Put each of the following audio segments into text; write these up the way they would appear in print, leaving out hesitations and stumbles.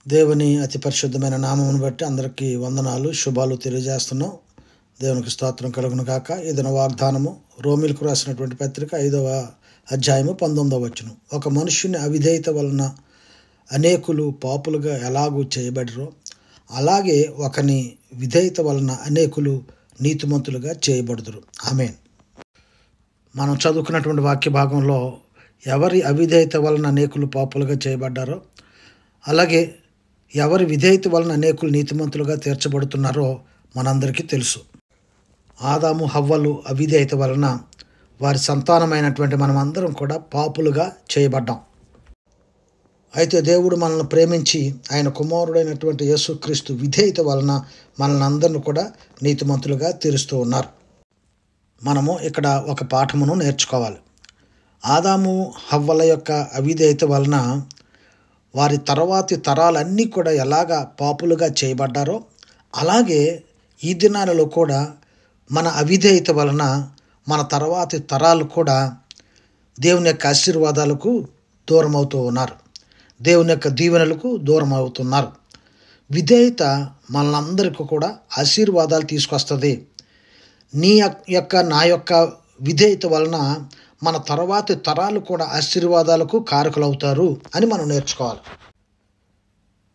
దేవుని అతి పరిశుద్ధమైన నామమును బట్టి అందరికీ వందనాలు, శుభాలు తెలియజేస్తున్నాం. దేవునికి స్తోత్రం కలుగును గాక. ఏదైనా వాగ్దానము రోమిలకు రాసినటువంటి పత్రిక 5వ అధ్యాయము 19వ వచనం. ఒక మనుష్యుని అవిధేయత వలన అనేకులు పాపులుగా ఎలాగూ చేయబడిరో అలాగే ఒకని విధేయత వలన అనేకులు నీతిమంతులుగా చేయబడుదురు. ఆమేన్. మనం చదువుకున్నటువంటి వాక్య భాగంలో ఎవరి అవిధేయత వలన అనేకులు పాపులుగా చేయబడ్డారో అలాగే ఎవరి విధేయత వలన అనేకులు నీతిమంతులుగా తీర్చబడుతున్నారో మనందరికీ తెలుసు. ఆదాము హవ్వలు అవిధేయత వలన వారి సంతానమైనటువంటి మనమందరం కూడా పాపులుగా చేయబడ్డాం. అయితే దేవుడు మనల్ని ప్రేమించి ఆయన కుమారుడైనటువంటి యేసుక్రీస్తు విధేయత వలన మనల్ని అందరిని కూడా నీతిమంతులుగా తీరుస్తూ ఉన్నారు. మనము ఇక్కడ ఒక పాఠమును నేర్చుకోవాలి. ఆదాము హవ్వల యొక్క అవిధేయత వలన వారి తర్వాతి తరాలన్నీ కూడా ఎలాగా పాపులుగా చేయబడ్డారో అలాగే ఈ దినాలలో కూడా మన అవిధేయత వలన మన తర్వాతి తరాలు కూడా దేవుని యొక్క ఆశీర్వాదాలకు దూరం అవుతూ ఉన్నారు, దేవుని యొక్క దీవెనలకు దూరం అవుతున్నారు. విధేయత మనందరికీ కూడా ఆశీర్వాదాలు తీసుకొస్తుంది. నీ యొక్క నా యొక్క విధేయత వలన మన తర్వాతి తరాలు కూడా ఆశీర్వాదాలకు కారకులవుతారు అని మనం నేర్చుకోవాలి.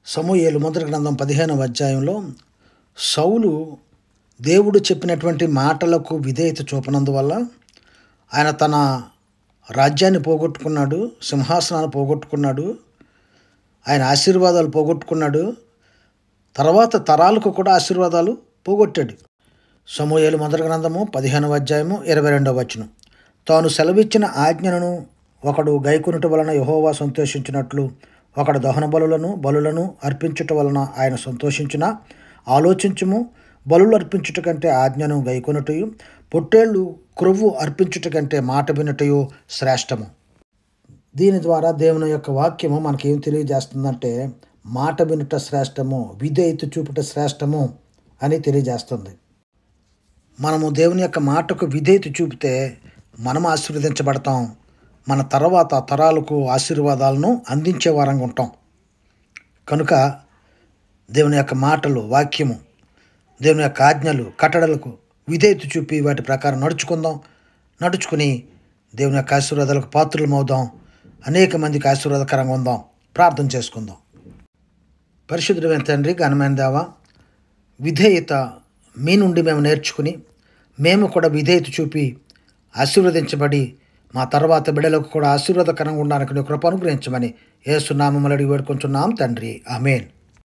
సమూయేలు మొదటి గ్రంథం 15వ అధ్యాయంలో సౌలు దేవుడు చెప్పినటువంటి మాటలకు విధేయత చూపనందువల్ల ఆయన తన రాజ్యాన్ని పోగొట్టుకున్నాడు, సింహాసనాన్ని పోగొట్టుకున్నాడు, ఆయన ఆశీర్వాదాలు పోగొట్టుకున్నాడు, తర్వాత తరాలకు కూడా ఆశీర్వాదాలు పోగొట్టాడు. సమూయేలు మొదటి గ్రంథము 15వ అధ్యాయము 22వ వచనం. తాను సెలవిచ్చిన ఆజ్ఞను ఒకడు గైకొనుట వలన యెహోవా సంతోషించినట్లు ఒకడు దహన బలులను అర్పించుట వలన ఆయన సంతోషించిన ఆలోచించుము. బలులు అర్పించుట కంటే ఆజ్ఞను గైకొనుటయు పొట్టేళ్ళు క్రొవ్వు అర్పించుట కంటే మాట వినుటయు శ్రేష్టము. దీని ద్వారా దేవుని యొక్క వాక్యము మనకేం తెలియజేస్తుందంటే మాట వినుట శ్రేష్టము, విధేయత చూపుట శ్రేష్టము అని తెలియజేస్తుంది. మనము దేవుని యొక్క మాటకు విధేయత చూపితే మనం ఆశీర్వదించబడతాం, మన తర్వాత తరాలకు ఆశీర్వాదాలను అందించే వారంగా ఉంటాం. కనుక దేవుని యొక్క మాటలు, వాక్యము, దేవుని యొక్క ఆజ్ఞలు, కట్టడలకు విధేయత చూపి వాటి ప్రకారం నడుచుకుని దేవుని యొక్క ఆశీర్వాదాలకు పాత్రులమవుదాం. అనేక మందికి ఆశీర్వాదకరంగా ఉందాం. ప్రార్థన చేసుకుందాం. పరిశుద్ధమైన తండ్రి, ఘనమైన దేవా, విధేయత మీ నుండి మేము నేర్చుకుని మేము కూడా విధేయత చూపి ఆశీర్వదించబడి మా తర్వాత బిడ్డలకు కూడా ఆశీర్వాదకరంగా ఉండడానికి కృప అనుగ్రహించమని యేసు నామములో అడిగి వేడుకొంచున్నాం తండ్రి. ఆమేన్.